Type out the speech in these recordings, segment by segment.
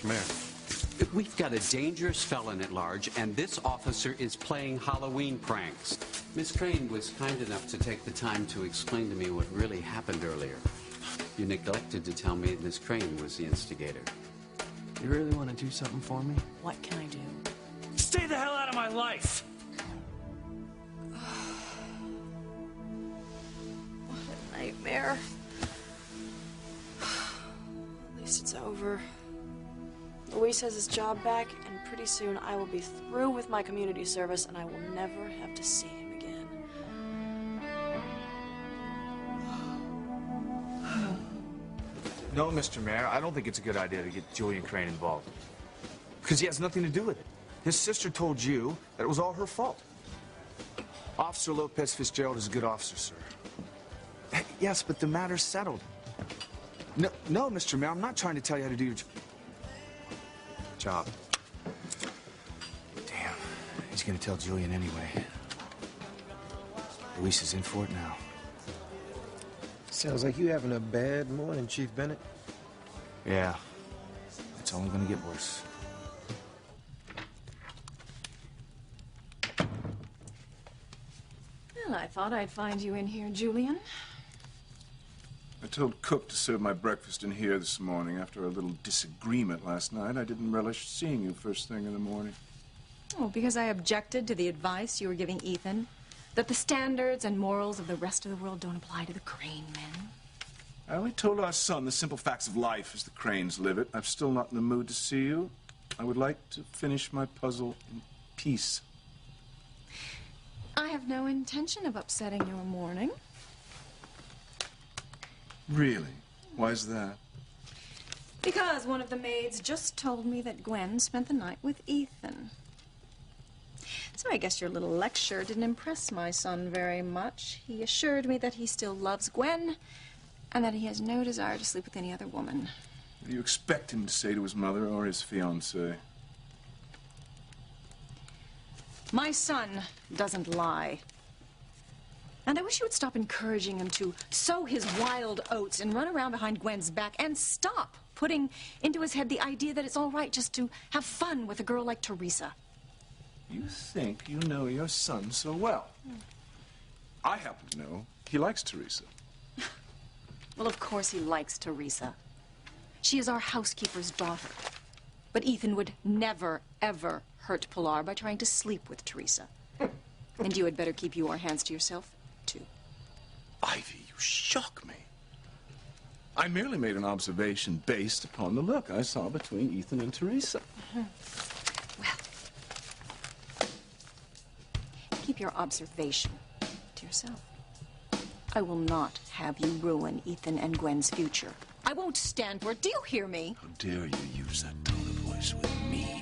Mr. Mayor. We've got a dangerous felon at large, and this officer is playing Halloween pranks. Miss Crane was kind enough to take the time to explain to me what really happened earlier. You neglected to tell me Miss Crane was the instigator. You really want to do something for me? What can I do? Stay the hell out of my life! What a nightmare. At least it's over. Luis has his job back, and pretty soon I will be through with my community service, and I will never have to see him again. No, Mr. Mayor, I don't think it's a good idea to get Julian Crane involved. Because he has nothing to do with it. His sister told you that it was all her fault. Officer Lopez Fitzgerald is a good officer, sir. Yes, but the matter's settled. No, Mr. Mayor, I'm not trying to tell you how to do your job. Damn, he's gonna tell Julian anyway. Luis is in for it now. Sounds like you having a bad morning, Chief Bennett. Yeah, it's only gonna get worse. Well, I thought I'd find you in here, Julian. I told Cook to serve my breakfast in here this morning. After a little disagreement last night, I didn't relish seeing you first thing in the morning. Oh, because I objected to the advice you were giving Ethan, that the standards and morals of the rest of the world don't apply to the Crane men. I only told our son the simple facts of life as the Cranes live it. I'm still not in the mood to see you. I would like to finish my puzzle in peace. I have no intention of upsetting your morning. Really? Why's that? Because one of the maids just told me that Gwen spent the night with Ethan. So I guess your little lecture didn't impress my son very much. He assured me that he still loves Gwen and that he has no desire to sleep with any other woman. What do you expect him to say to his mother or his fiancée? My son doesn't lie. And I wish you would stop encouraging him to sow his wild oats and run around behind Gwen's back and stop putting into his head the idea that it's all right just to have fun with a girl like Teresa. You think you know your son so well. I happen to know he likes Teresa. Well, of course he likes Teresa. She is our housekeeper's daughter. But Ethan would never, ever hurt Pilar by trying to sleep with Teresa. And you had better keep your hands to yourself, too. Ivy, you shock me. I merely made an observation based upon the look I saw between Ethan and Teresa. Well, keep your observation to yourself. I will not have you ruin Ethan and Gwen's future. I won't stand for it. Do you hear me? How dare you use that tone of voice with me?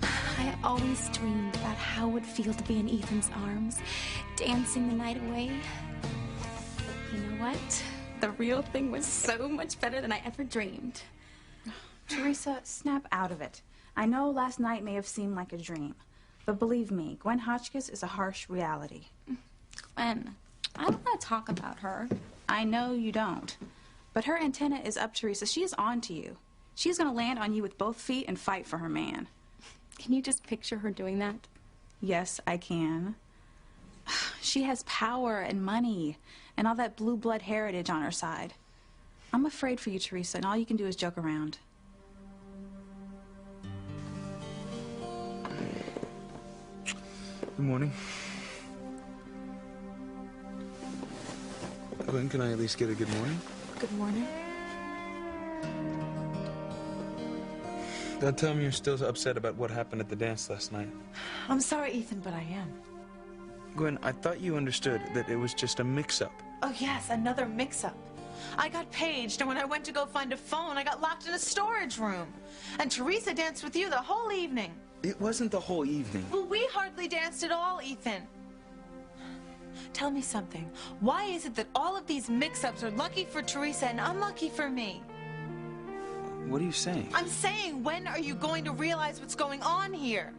I always dreamed about how it would feel to be in Ethan's arms, dancing the night away. You know what? The real thing was so much better than I ever dreamed. Teresa, snap out of it. I know last night may have seemed like a dream, but believe me, Gwen Hotchkiss is a harsh reality. Gwen, I don't want to talk about her. I know you don't, but her antenna is up, Teresa. She is on to you. She's going to land on you with both feet and fight for her man. Can you just picture her doing that? Yes, I can. She has power and money and all that blue blood heritage on her side. I'm afraid for you, Teresa, and all you can do is joke around. Good morning. Gwen, can I at least get a good morning? Good morning. Don't tell me you're still upset about what happened at the dance last night. I'm sorry, Ethan, but I am. Gwen, I thought you understood that it was just a mix-up. Oh, yes, another mix-up. I got paged, and when I went to go find a phone, I got locked in a storage room. And Teresa danced with you the whole evening. It wasn't the whole evening. Well, we hardly danced at all, Ethan. Tell me something. Why is it that all of these mix-ups are lucky for Teresa and unlucky for me? What are you saying? I'm saying, when are you going to realize what's going on here?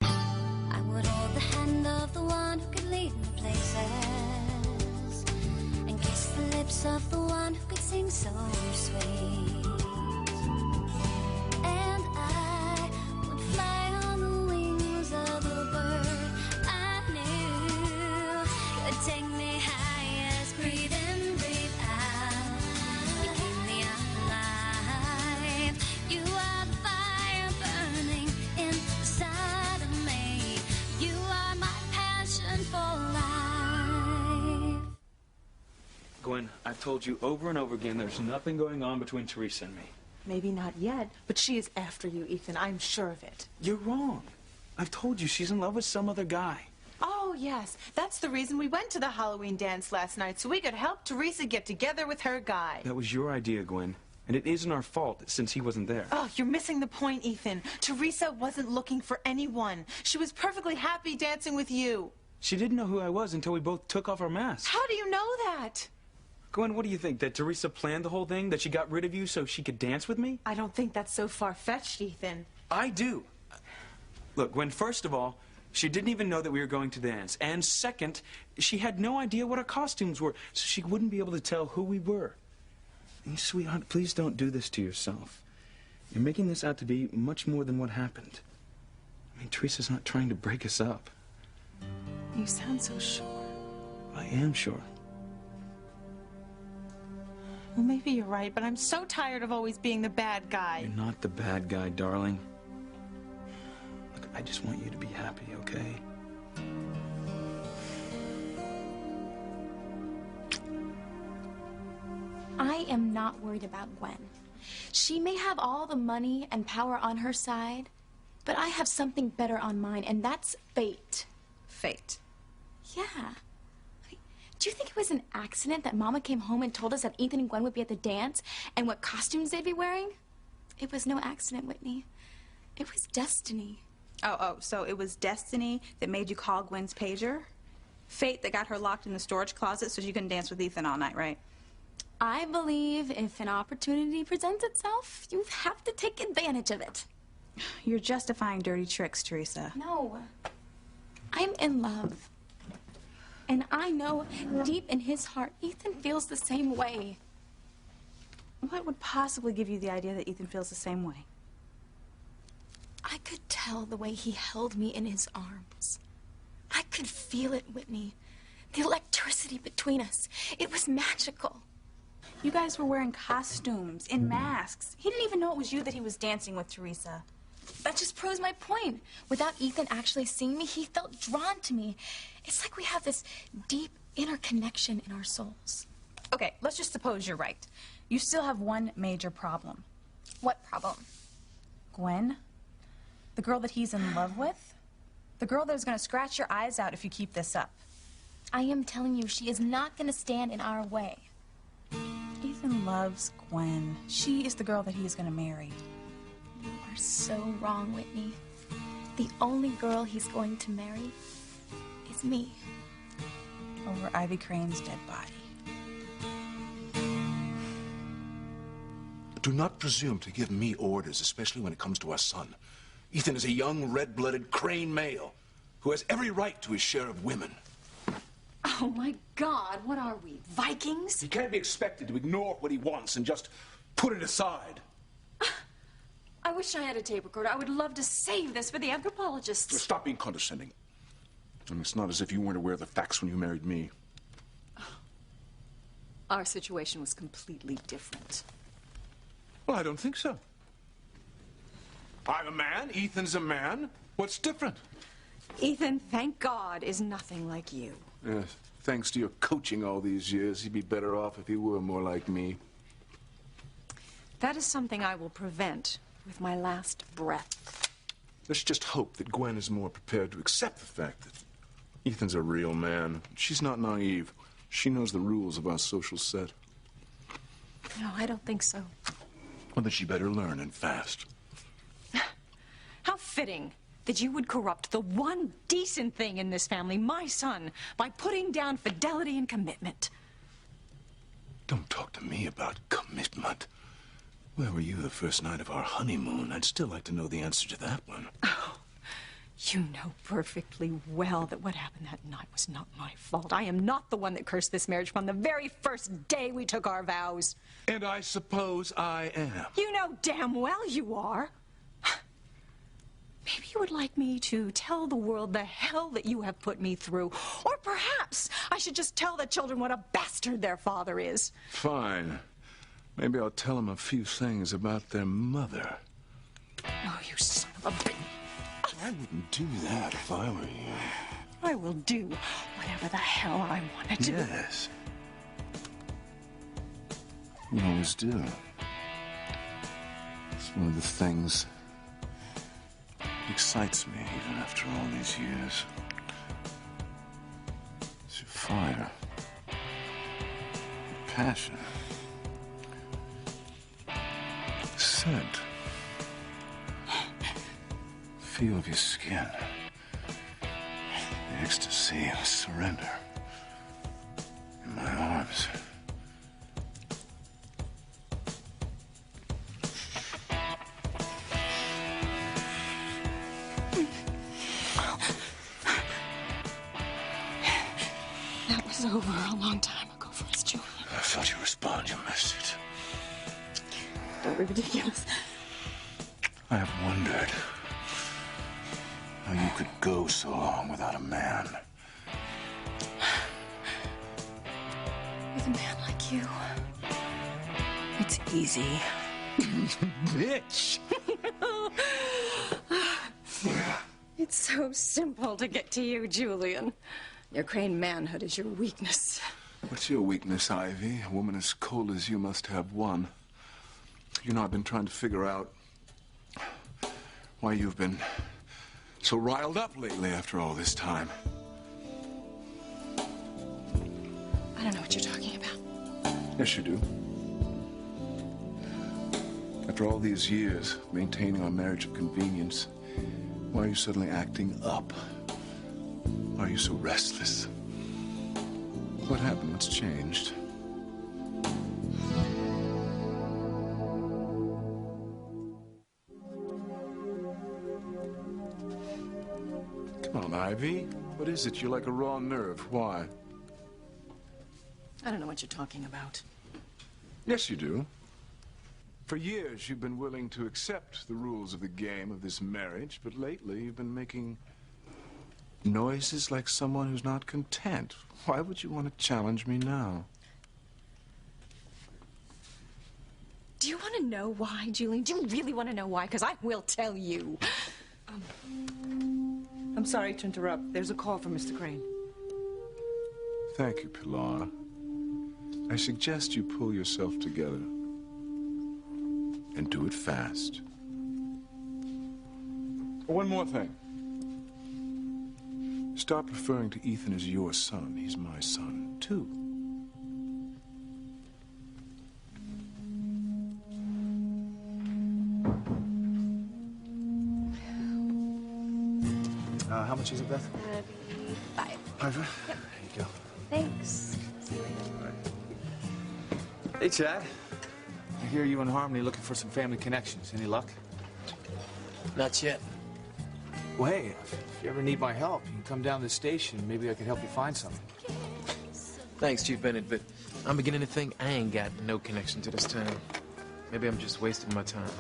I would hold the hand of the one who could lead me places. lips of the one who could sing so sweet. And I would fly on the wings of a bird I knew could take me high as breathe in, breathe out. You keep me alive. You are the fire burning inside of me. You are my passion for life. Gwen, I've told you over and over again there's nothing going on between Teresa and me. Maybe not yet, but she is after you, Ethan. I'm sure of it. You're wrong. I've told you she's in love with some other guy. Oh, yes. That's the reason we went to the Halloween dance last night, so we could help Teresa get together with her guy. That was your idea, Gwen. And it isn't our fault since he wasn't there. Oh, you're missing the point, Ethan. Teresa wasn't looking for anyone. She was perfectly happy dancing with you. She didn't know who I was until we both took off our masks. How do you know that? Gwen, what do you think? That Teresa planned the whole thing? That she got rid of you so she could dance with me? I don't think that's so far-fetched, Ethan. I do. Look, Gwen, first of all, she didn't even know that we were going to dance. And second, she had no idea what our costumes were, so she wouldn't be able to tell who we were. And, sweetheart, please don't do this to yourself. You're making this out to be much more than what happened. I mean, Teresa's not trying to break us up. You sound so sure. I am sure. Well, maybe you're right, but I'm so tired of always being the bad guy. You're not the bad guy, darling. Look, I just want you to be happy, okay? I am not worried about Gwen. She may have all the money and power on her side, but I have something better on mine, and that's fate. Fate. Yeah. I mean, do you think it was an accident that Mama came home and told us that Ethan and Gwen would be at the dance and what costumes they'd be wearing? It was no accident, Whitney. It was destiny. Oh, so it was destiny that made you call Gwen's pager? Fate that got her locked in the storage closet so she couldn't dance with Ethan all night, right? I believe if an opportunity presents itself, you have to take advantage of it. You're justifying dirty tricks, Teresa. No. I'm in love. And I know deep in his heart, Ethan feels the same way. What would possibly give you the idea that Ethan feels the same way? I could tell the way he held me in his arms. I could feel it, Whitney. The electricity between us. It was magical. You guys were wearing costumes, in masks. He didn't even know it was you that he was dancing with, Teresa. That just proves my point. Without Ethan actually seeing me, he felt drawn to me. It's like we have this deep inner connection in our souls. Okay, let's just suppose you're right. You still have one major problem. What problem? Gwen, the girl that he's in love with, the girl that is going to scratch your eyes out if you keep this up. I am telling you, she is not going to stand in our way. Ethan loves Gwen. She is the girl that he is going to marry. You are so wrong, Whitney. The only girl he's going to marry is me. Over Ivy Crane's dead body. Do not presume to give me orders, especially when it comes to our son. Ethan is a young, red-blooded Crane male who has every right to his share of women. Oh, my God, what are we, Vikings? He can't be expected to ignore what he wants and just put it aside. I wish I had a tape recorder. I would love to save this for the anthropologists. Stop being condescending. And it's not as if you weren't aware of the facts when you married me. Our situation was completely different. Well, I don't think so. I'm a man. Ethan's a man. What's different? Ethan, thank God, is nothing like you. Yes, thanks to your coaching all these years, he'd be better off if he were more like me. That is something I will prevent with my last breath. Let's just hope that Gwen is more prepared to accept the fact that Ethan's a real man. She's not naive. She knows the rules of our social set. No, I don't think so. Well, then she better learn, and fast. How fitting that you would corrupt the one decent thing in this family, my son, by putting down fidelity and commitment. Don't talk to me about commitment. Where were you the first night of our honeymoon? I'd still like to know the answer to that one. Oh, You know perfectly well that what happened that night was not my fault. I am not the one that cursed this marriage from the very first day we took our vows. And I suppose I am. You know damn well you are. Maybe you would like me to tell the world the hell that you have put me through. Or perhaps I should just tell the children what a bastard their father is. Fine. Maybe I'll tell them a few things about their mother. Oh, you son of a bitch. I wouldn't do that if I were you. I will do whatever the hell I want to do. Yes. You always do. It's one of the things that excites me even after all these years. It's your fire. Your passion. The scent. Feel of your skin. The ecstasy of surrender. In my arms. That was over a long time ago for us, Julian. I felt you respond. You missed it. Don't be ridiculous. I have wondered how you could go so long without a man. With a man like you, it's easy. Bitch! It's so simple to get to you, Julian. Your Crane manhood is your weakness. What's your weakness, Ivy? A woman as cold as you must have one. You know, I've been trying to figure out why you've been so riled up lately after all this time. I don't know what you're talking about. Yes, you do. After all these years maintaining our marriage of convenience, why are you suddenly acting up? Why are you so restless? What happened? What's changed? Come on, Ivy. What is it? You're like a raw nerve. Why? I don't know what you're talking about. Yes, you do. For years, you've been willing to accept the rules of the game of this marriage, but lately you've been making noises like someone who's not content. Why would you want to challenge me now? Do you want to know why, Julian? Do you really want to know why? Because I will tell you. I'm sorry to interrupt. There's a call from Mr. Crane. Thank you, Pilar. I suggest you pull yourself together. And do it fast. One more thing. Stop referring to Ethan as your son. He's my son, too. How much is it, Beth? 5. 5? Yep. There you go. Thanks. See you later. Hey, Chad. I hear you and Harmony looking for some family connections. Any luck? Not yet. Well, hey, if you ever need my help, you can come down to the station. Maybe I can help you find something. Thanks, Chief Bennett, but I'm beginning to think I ain't got no connection to this town. Maybe I'm just wasting my time.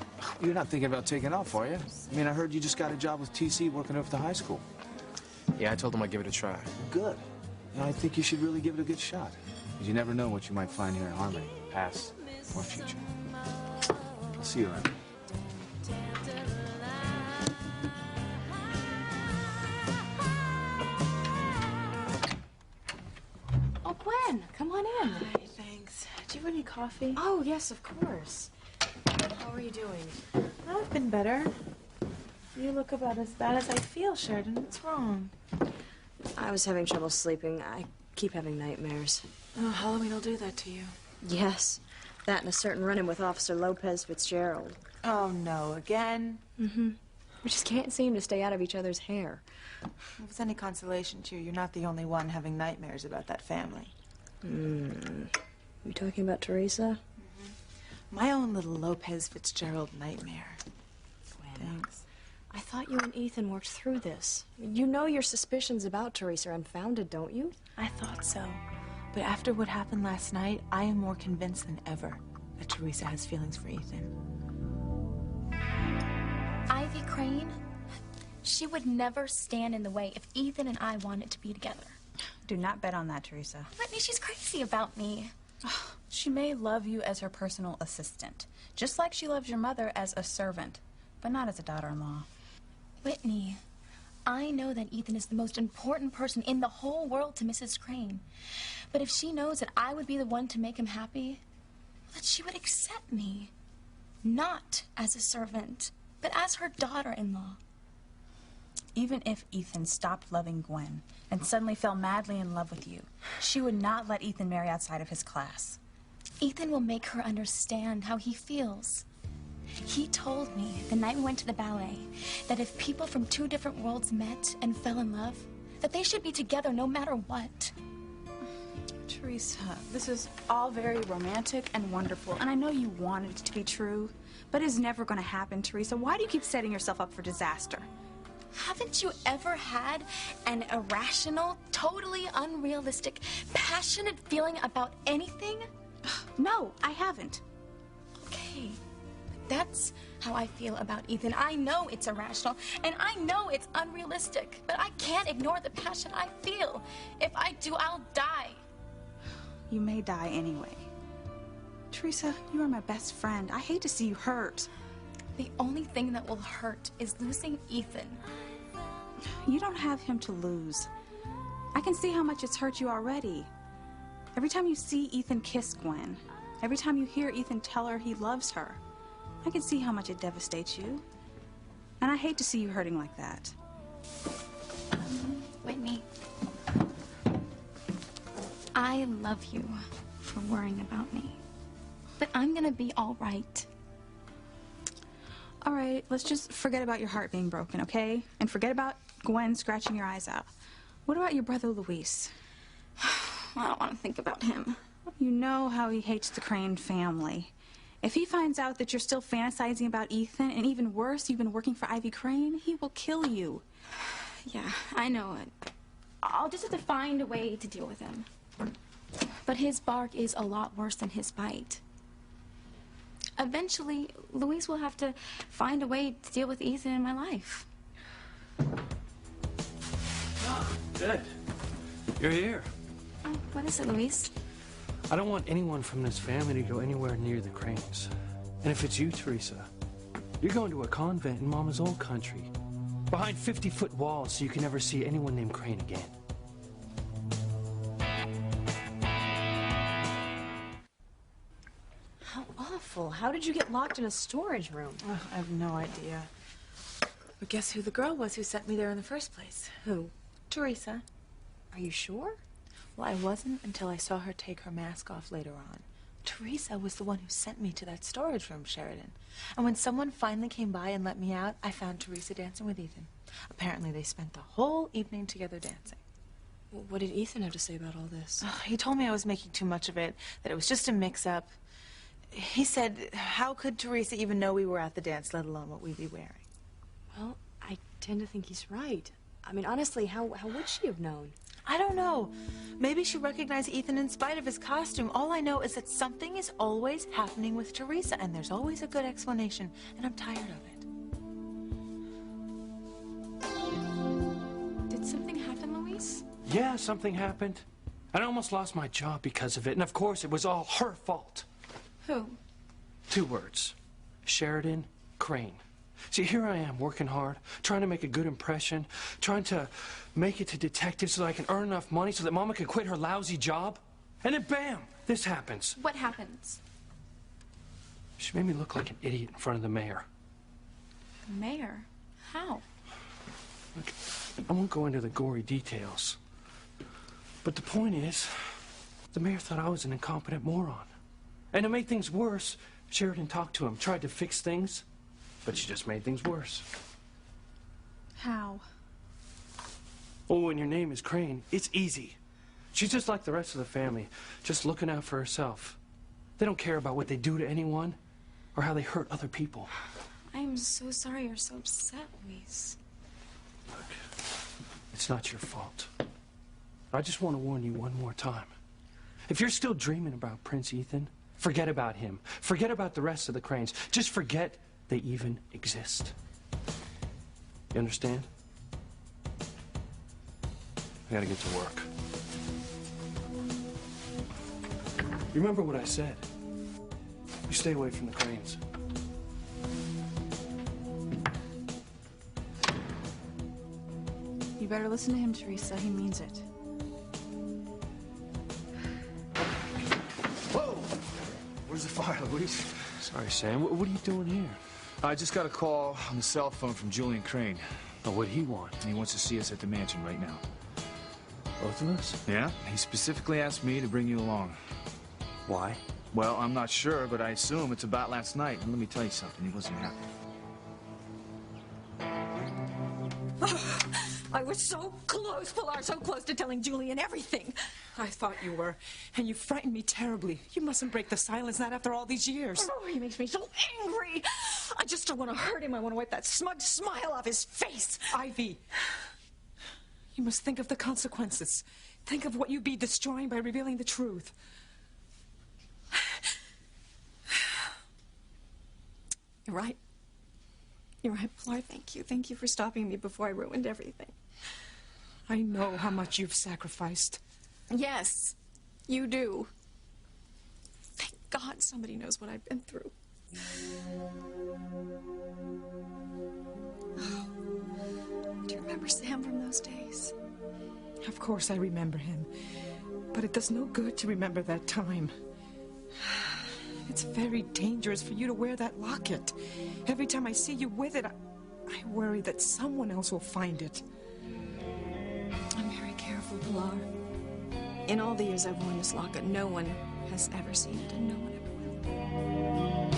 You're not thinking about taking off, are you? I mean, I heard you just got a job with TC working over at the high school. Yeah, I told him I'd give it a try. Good. You know, I think you should really give it a good shot. Because you never know what you might find here in Harmony, past or future. I'll see you around. Oh, Gwen, come on in. Hi, thanks. Do you want any coffee? Oh, yes, of course. How are you doing? I've been better. You look about as bad as I feel, Sheridan. What's wrong? I was having trouble sleeping. I keep having nightmares. Oh, Halloween will do that to you. Yes, that and a certain run-in with Officer Lopez Fitzgerald. Oh, no, again? Mm-hmm. We just can't seem to stay out of each other's hair. If it's any consolation to you, you're not the only one having nightmares about that family. You talking about Teresa? My own little Lopez Fitzgerald nightmare. Thanks. I thought you and Ethan worked through this. You know your suspicions about Teresa are unfounded, don't you? I thought so. But after what happened last night, I am more convinced than ever that Teresa has feelings for Ethan. Ivy Crane, she would never stand in the way if Ethan and I wanted to be together. Do not bet on that, Teresa. Whitney, she's crazy about me. She may love you as her personal assistant, just like she loves your mother as a servant, but not as a daughter-in-law. Whitney, I know that Ethan is the most important person in the whole world to Mrs. Crane. But if she knows that I would be the one to make him happy, that she would accept me. Not as a servant, but as her daughter-in-law. Even if Ethan stopped loving Gwen and suddenly fell madly in love with you, she would not let Ethan marry outside of his class. Ethan will make her understand how he feels. He told me the night we went to the ballet that if people from two different worlds met and fell in love, that they should be together no matter what. Teresa, this is all very romantic and wonderful, and I know you wanted it to be true, but it's never going to happen, Teresa. Why do you keep setting yourself up for disaster? Haven't you ever had an irrational, totally unrealistic, passionate feeling about anything? No, I haven't. Okay, but that's how I feel about Ethan. I know it's irrational, and I know it's unrealistic, but I can't ignore the passion I feel. If I do, I'll die. You may die anyway. Teresa, you are my best friend. I hate to see you hurt. The only thing that will hurt is losing Ethan. You don't have him to lose. I can see how much it's hurt you already. Every time you see Ethan kiss Gwen, every time you hear Ethan tell her he loves her, I can see how much it devastates you. And I hate to see you hurting like that. Whitney, I love you for worrying about me. But I'm gonna be all right. All right, let's just forget about your heart being broken, okay? And forget about Gwen scratching your eyes out. What about your brother Luis? I don't want to think about him. You know how he hates the Crane family. If he finds out that you're still fantasizing about Ethan, and even worse, you've been working for Ivy Crane, he will kill you. Yeah, I know it. I'll just have to find a way to deal with him. But his bark is a lot worse than his bite. Eventually, Luis will have to find a way to deal with Ethan in my life. Good. You're here. Oh, what is it, Luis? I don't want anyone from this family to go anywhere near the Cranes. And if it's you, Teresa, you're going to a convent in Mama's old country, behind 50-foot walls so you can never see anyone named Crane again. How awful. How did you get locked in a storage room? Oh, I have no idea. But guess who the girl was who sent me there in the first place? Who? Teresa. Are you sure? Well, I wasn't until I saw her take her mask off later on. Teresa was the one who sent me to that storage room, Sheridan. And when someone finally came by and let me out, I found Teresa dancing with Ethan. Apparently, they spent the whole evening together dancing. Well, what did Ethan have to say about all this? He told me I was making too much of it, that it was just a mix-up. He said, how could Teresa even know we were at the dance, let alone what we'd be wearing? Well, I tend to think he's right. I mean, honestly, how would she have known? I don't know. Maybe she recognized Ethan in spite of his costume. All I know is that something is always happening with Teresa, and there's always a good explanation, and I'm tired of it. Did something happen, Luis? Yeah, something happened. I almost lost my job because of it, and of course it was all her fault. Who? 2 words. Sheridan Crane. See, here I am, working hard, trying to make a good impression, trying to make it to detective so that I can earn enough money so that Mama can quit her lousy job. And then bam, this happens. What happens? She made me look like an idiot in front of the mayor. Mayor? How? Look, I won't go into the gory details. But the point is, the mayor thought I was an incompetent moron. And to make things worse, Sheridan talked to him, tried to fix things, but she just made things worse. How? Oh, when your name is Crane, it's easy. She's just like the rest of the family, just looking out for herself. They don't care about what they do to anyone or how they hurt other people. I'm so sorry you're so upset, Luis. Look, it's not your fault. I just want to warn you one more time. If you're still dreaming about Prince Ethan, forget about him. Forget about the rest of the Cranes. Just forget they even exist. You understand? I gotta get to work. You remember what I said? You stay away from the Cranes. You better listen to him, Teresa. He means it. Whoa! Where's the fire, Luis? Sorry, Sam. What are you doing here? I just got a call on the cell phone from Julian Crane. Oh, what'd he want? He wants to see us at the mansion right now. Both of us? Yeah? He specifically asked me to bring you along. Why? Well, I'm not sure, but I assume it's about last night. And let me tell you something, he wasn't happy. I was so close, Pilar, so close to telling Julian everything. I thought you were, and you frightened me terribly. You mustn't break the silence, not after all these years. Oh, he makes me so angry. I just don't want to hurt him. I want to wipe that smug smile off his face. Ivy, you must think of the consequences. Think of what you'd be destroying by revealing the truth. You're right. You're right, Pilar. Thank you. Thank you for stopping me before I ruined everything. I know how much you've sacrificed. Yes, you do. Thank God somebody knows what I've been through. Oh, do you remember Sam from those days? Of course I remember him. But it does no good to remember that time. It's very dangerous for you to wear that locket. Every time I see you with it, I worry that someone else will find it. I'm very careful, Pilar. In all the years I've worn this locket, no one has ever seen it, and no one ever will.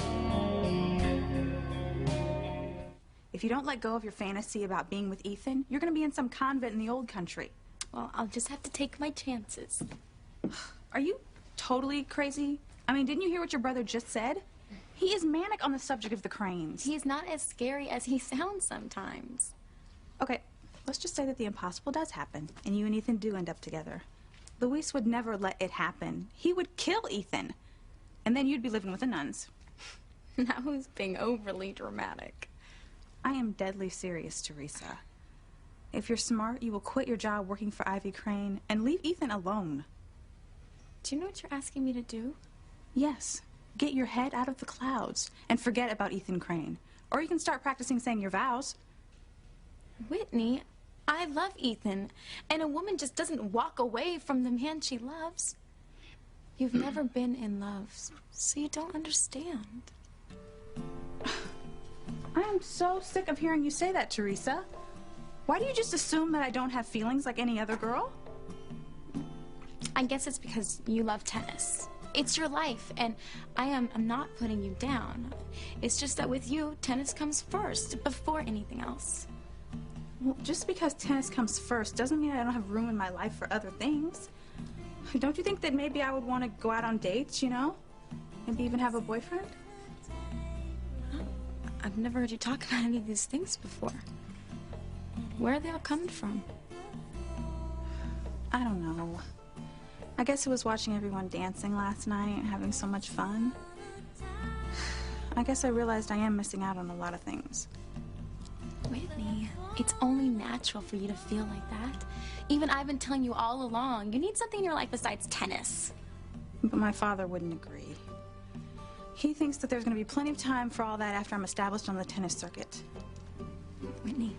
If you don't let go of your fantasy about being with Ethan, you're going to be in some convent in the old country. Well, I'll just have to take my chances. Are you totally crazy? I mean, didn't you hear what your brother just said? He is manic on the subject of the Cranes. He's not as scary as he sounds sometimes. Okay, let's just say that the impossible does happen, and you and Ethan do end up together. Luis would never let it happen. He would kill Ethan, and then you'd be living with the nuns. Now who's being overly dramatic? I am deadly serious, Teresa. If you're smart, you will quit your job working for Ivy Crane and leave Ethan alone. Do you know what you're asking me to do? Yes. Get your head out of the clouds and forget about Ethan Crane. Or you can start practicing saying your vows. Whitney, I love Ethan, and a woman just doesn't walk away from the man she loves. You've never been in love, so you don't understand. I am so sick of hearing you say that, Teresa. Why do you just assume that I don't have feelings like any other girl? I guess it's because you love tennis. It's your life, and I'm not putting you down. It's just that with you, tennis comes first, before anything else. Well, just because tennis comes first doesn't mean I don't have room in my life for other things. Don't you think that maybe I would want to go out on dates, you know? Maybe even have a boyfriend? I've never heard you talk about any of these things before. Where are they all coming from? I don't know. I guess it was watching everyone dancing last night and having so much fun. I guess I realized I am missing out on a lot of things. Whitney, it's only natural for you to feel like that. Even I've been telling you all along, you need something in your life besides tennis. But my father wouldn't agree. He thinks that there's going to be plenty of time for all that after I'm established on the tennis circuit. Whitney,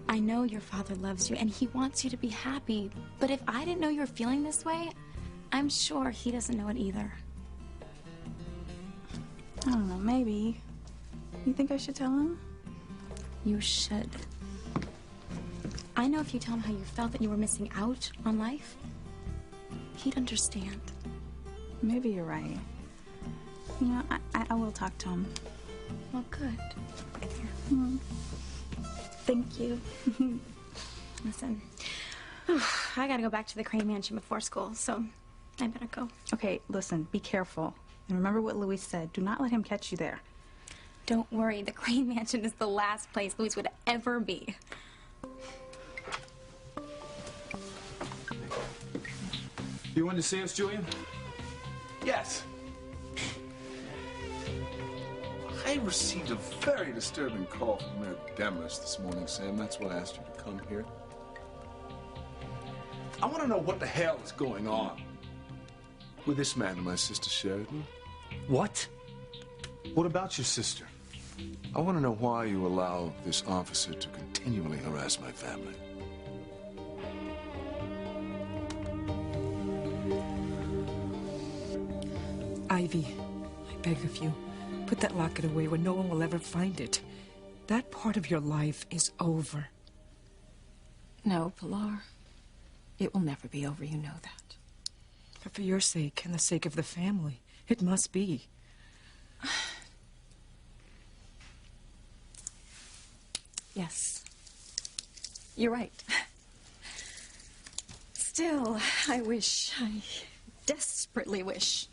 I know your father loves you and he wants you to be happy, but if I didn't know you were feeling this way, I'm sure he doesn't know it either. I don't know, maybe. You think I should tell him? You should. I know if you tell him how you felt that you were missing out on life, he'd understand. Maybe you're right. You know, I will talk to him. Well, good. Thank you. Listen, I gotta go back to the Crane Mansion before school, so I better go. Okay, listen, be careful. And remember what Luis said. Do not let him catch you there. Don't worry, the Crane Mansion is the last place Louise would ever be. You wanted to see us, Julian? Yes. I received a very disturbing call from Mayor Demarest this morning, Sam. That's why I asked you to come here. I want to know what the hell is going on with this man and my sister Sheridan. What? What about your sister? I want to know why you allow this officer to continually harass my family. Ivy, I beg of you, put that locket away where no one will ever find it. That part of your life is over. No, Pilar. It will never be over, you know that. But for your sake and the sake of the family, it must be. Yes. You're right. Still, I desperately wish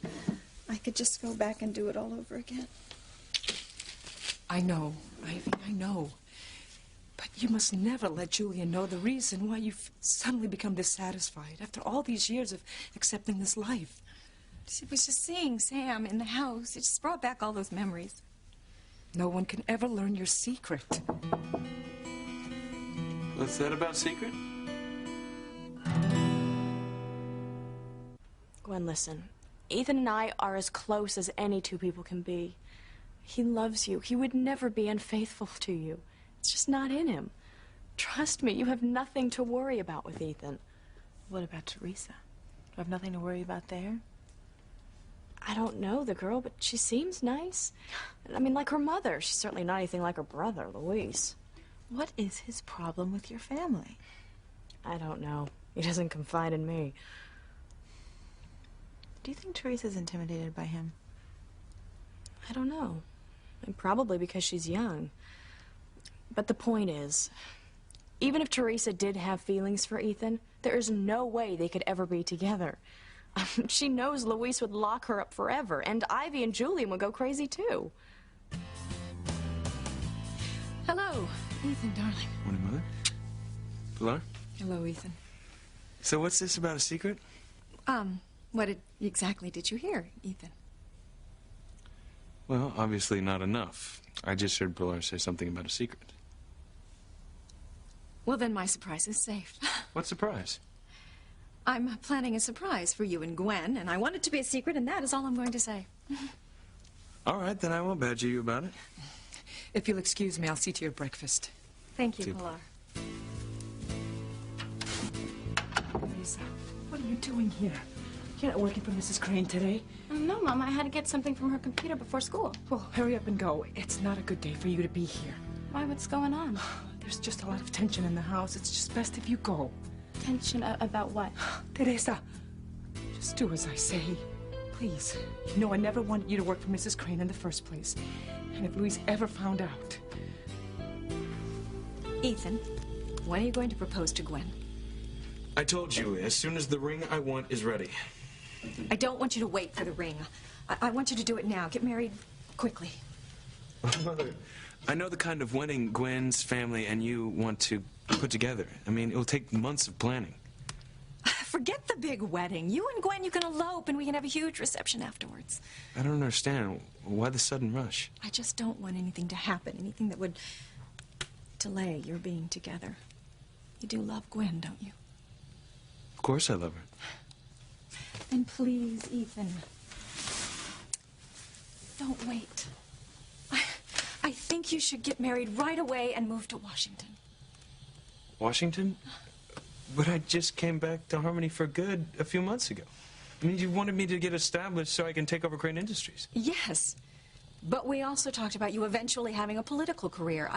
I could just go back and do it all over again. I know, Ivy, I know. But you must never let Julian know the reason why you've suddenly become dissatisfied after all these years of accepting this life. It was just seeing Sam in the house. It just brought back all those memories. No one can ever learn your secret. What's that about secret? Gwen, listen. Ethan and I are as close as any two people can be. He loves you. He would never be unfaithful to you. It's just not in him. Trust me, you have nothing to worry about with Ethan. What about Teresa? Do I have nothing to worry about there? I don't know the girl, but she seems nice. I mean, like her mother. She's certainly not anything like her brother, Luis. What is his problem with your family? I don't know. He doesn't confide in me. Do you think Teresa's intimidated by him? I don't know. And probably because she's young. But the point is, even if Teresa did have feelings for Ethan, there is no way they could ever be together. She knows Luis would lock her up forever, and Ivy and Julian would go crazy too. Hello, Ethan, darling. Morning, Mother. Pilar? Hello, Ethan. So what's this about a secret? What exactly did you hear, Ethan? Well, obviously not enough. I just heard Pilar say something about a secret. Well, then my surprise is safe. What surprise? I'm planning a surprise for you and Gwen, and I want it to be a secret, and that is all I'm going to say. All right, then I won't badger you about it. If you'll excuse me, I'll see to your breakfast. Thank you, Pilar. Teresa, what are you doing here? You're not working for Mrs. Crane today? No, Mom, I had to get something from her computer before school. Well, hurry up and go. It's not a good day for you to be here. Why, what's going on? There's just a lot of tension in the house. It's just best if you go. Tension about what? Teresa, just do as I say. Please. You know I never wanted you to work for Mrs. Crane in the first place. And if Luis ever found out... Ethan, when are you going to propose to Gwen? I told you, as soon as the ring I want is ready. I don't want you to wait for the ring. I want you to do it now. Get married quickly. Mother, I know the kind of wedding Gwen's family and you want to put together. I mean, it'll take months of planning. Forget the big wedding. You and Gwen, you can elope and we can have a huge reception afterwards. I don't understand. Why the sudden rush? I just don't want anything to happen, anything that would delay your being together. You do love Gwen, don't you? Of course I love her. Then please, Ethan, don't wait. I think you should get married right away and move to Washington. Washington? But I just came back to Harmony for good a few months ago. I mean, you wanted me to get established so I can take over Crane Industries. Yes, but we also talked about you eventually having a political career.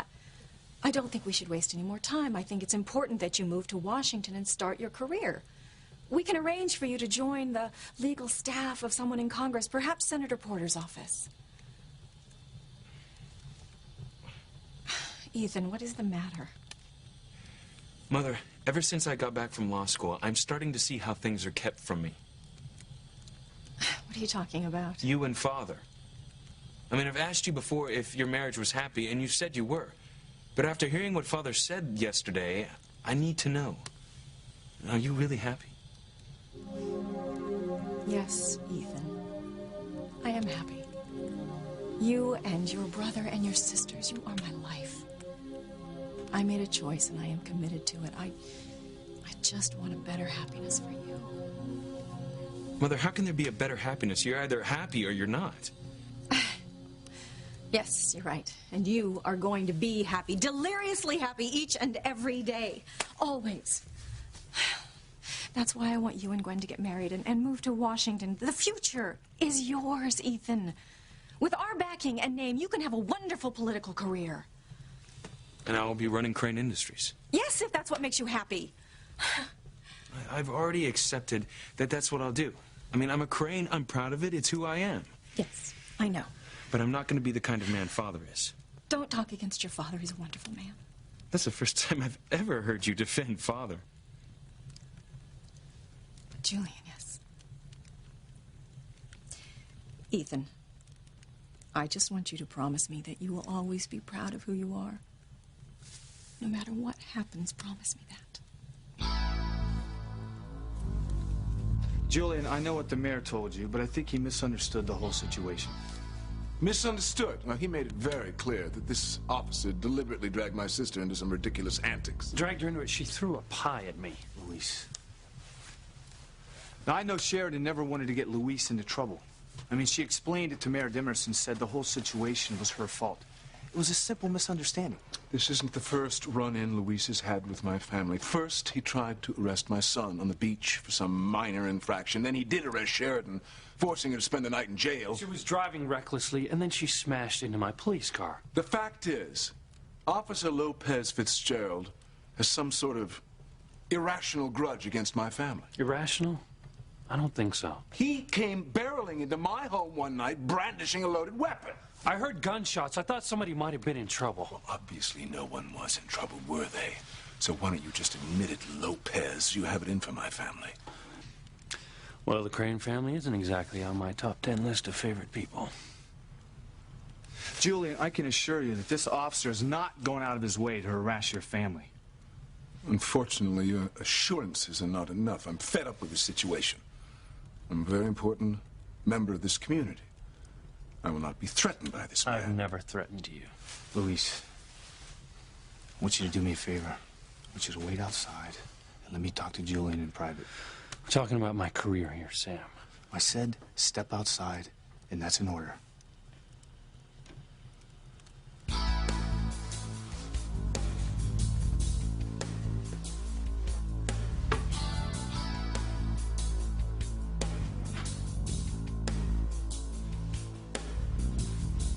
I don't think we should waste any more time. I think it's important that you move to Washington and start your career. We can arrange for you to join the legal staff of someone in Congress, perhaps Senator Porter's office. Ethan, what is the matter? Mother, ever since I got back from law school, I'm starting to see how things are kept from me. What are you talking about? You and Father. I mean, I've asked you before if your marriage was happy, and you said you were. But after hearing what Father said yesterday, I need to know. Are you really happy? Yes, Ethan. I am happy. You and your brother and your sisters, you are my life. I made a choice and I am committed to it. I just want a better happiness for you. Mother, how can there be a better happiness? You're either happy or you're not. Yes, you're right. And you are going to be happy, deliriously happy each and every day. Always. That's why I want you and Gwen to get married and move to Washington. The future is yours, Ethan. With our backing and name, you can have a wonderful political career. And I'll be running Crane Industries. Yes, if that's what makes you happy. I've already accepted that that's what I'll do. I mean, I'm a Crane. I'm proud of it. It's who I am. Yes, I know. But I'm not going to be the kind of man Father is. Don't talk against your father. He's a wonderful man. That's the first time I've ever heard you defend Father. Julian, yes. Ethan, I just want you to promise me that you will always be proud of who you are. No matter what happens, promise me that. Julian, I know what the mayor told you, but I think he misunderstood the whole situation. Misunderstood? Well, he made it very clear that this officer deliberately dragged my sister into some ridiculous antics. Dragged her into it. She threw a pie at me. Luis. Now, I know Sheridan never wanted to get Luis into trouble. I mean, she explained it to Mayor Dimerson, said the whole situation was her fault. It was a simple misunderstanding. This isn't the first run-in Luis has had with my family. First, he tried to arrest my son on the beach for some minor infraction. Then he did arrest Sheridan, forcing her to spend the night in jail. She was driving recklessly, and then she smashed into my police car. The fact is, Officer Lopez Fitzgerald has some sort of irrational grudge against my family. Irrational? I don't think so. He came barreling into my home one night, brandishing a loaded weapon. I heard gunshots. I thought somebody might have been in trouble. Well, obviously no one was in trouble, were they? So why don't you just admit it, Lopez? You have it in for my family. Well, the Crane family isn't exactly on my top 10 list of favorite people. Julian, I can assure you that this officer is not going out of his way to harass your family. Unfortunately, your assurances are not enough. I'm fed up with this situation. I'm a very important member of this community. I will not be threatened by this man. I've never threatened you. Luis, I want you to do me a favor. I want you to wait outside and let me talk to Julian in private. We're talking about my career here, Sam. I said step outside, and that's an order.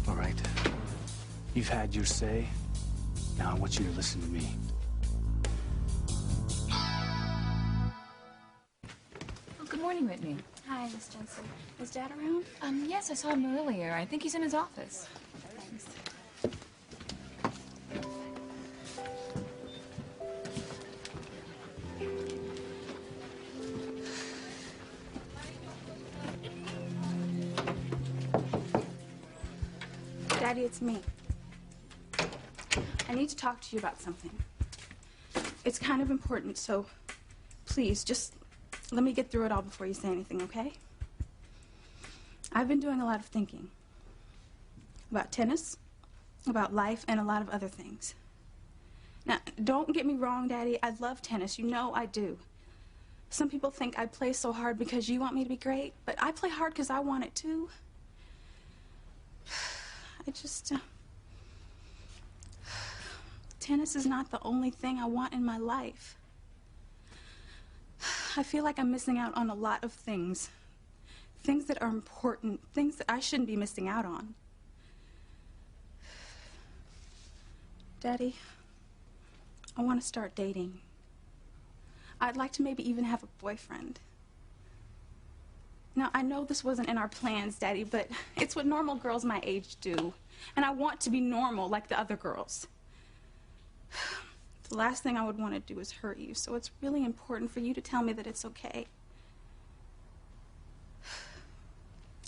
All right. You've had your say. Now I want you to listen to me. Good morning, Whitney. Hi, Miss Jensen. Is Dad around? Yes, I saw him earlier. I think he's in his office. Thanks. Daddy, it's me. I need to talk to you about something. It's kind of important, so please, just let me get through it all before you say anything, okay? I've been doing a lot of thinking. About tennis, about life, and a lot of other things. Now, don't get me wrong, Daddy. I love tennis. You know I do. Some people think I play so hard because you want me to be great, but I play hard because I want it too. I just... tennis is not the only thing I want in my life. I feel like I'm missing out on a lot of things. Things that are important, things that I shouldn't be missing out on. Daddy, I want to start dating. I'd like to maybe even have a boyfriend. Now, I know this wasn't in our plans, Daddy, but it's what normal girls my age do. And I want to be normal like the other girls. The last thing I would want to do is hurt you, so it's really important for you to tell me that it's okay.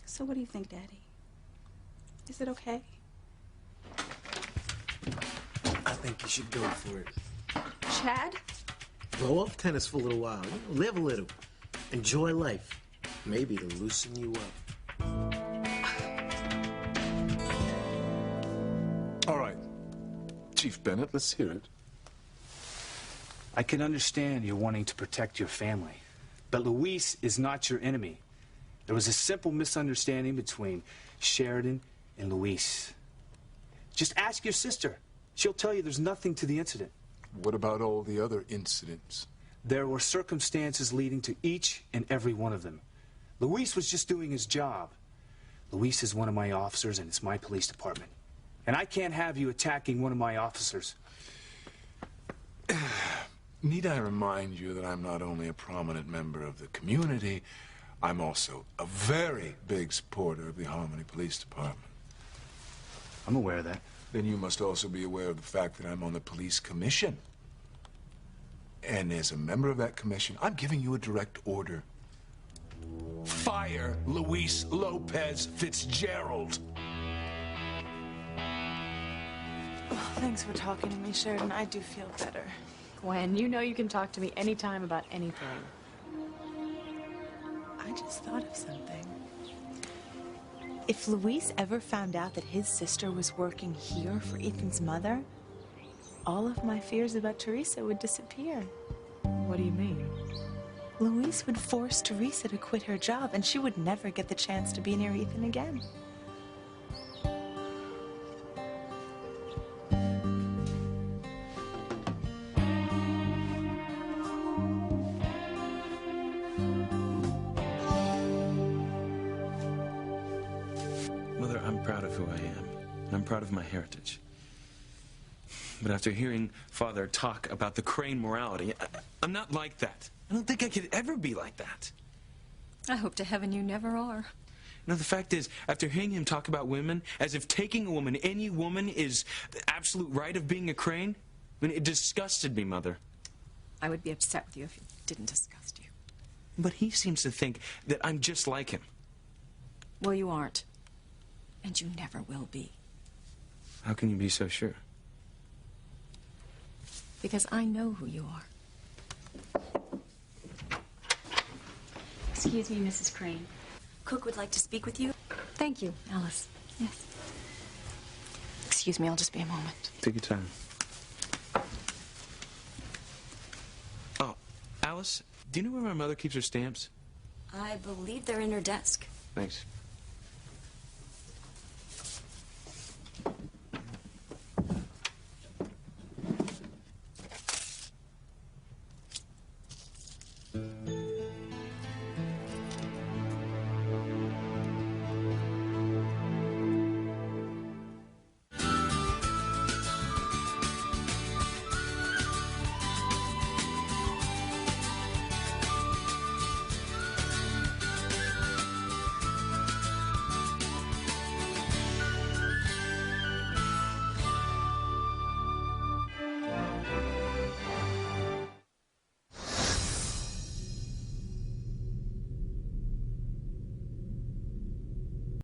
So what do you think, Daddy? Is it okay? I think you should go for it. Chad? Go off tennis for a little while. Live a little. Enjoy life. Maybe it'll loosen you up. All right. Chief Bennett, let's hear it. I can understand you wanting to protect your family, but Luis is not your enemy. There was a simple misunderstanding between Sheridan and Luis. Just ask your sister. She'll tell you there's nothing to the incident. What about all the other incidents? There were circumstances leading to each and every one of them. Luis was just doing his job. Luis is one of my officers, and it's my police department. And I can't have you attacking one of my officers. Need I remind you that I'm not only a prominent member of the community, I'm also a very big supporter of the Harmony Police Department. I'm aware of that. Then you must also be aware of the fact that I'm on the police commission. And as a member of that commission, I'm giving you a direct order. Fire Luis Lopez Fitzgerald. Oh, thanks for talking to me, Sheridan. I do feel better. Gwen, you know you can talk to me anytime about anything. I just thought of something. If Luis ever found out that his sister was working here for Ethan's mother, all of my fears about Teresa would disappear. What do you mean? Luis would force Teresa to quit her job, and she would never get the chance to be near Ethan again. Mother, I'm proud of who I am, and I'm proud of my heritage. But after hearing Father talk about the Crane morality, I'm not like that. I don't think I could ever be like that. I hope to heaven you never are. No, the fact is, after hearing him talk about women, as if taking a woman, any woman, is the absolute right of being a Crane, I mean, it disgusted me, Mother. I would be upset with you if it didn't disgust you. But he seems to think that I'm just like him. Well, you aren't. And you never will be. How can you be so sure? Because I know who you are. Excuse me, Mrs. Crane. Cook would like to speak with you. Thank you, Alice. Yes. Excuse me, I'll just be a moment. Take your time. Oh, Alice, do you know where my mother keeps her stamps? I believe they're in her desk. Thanks.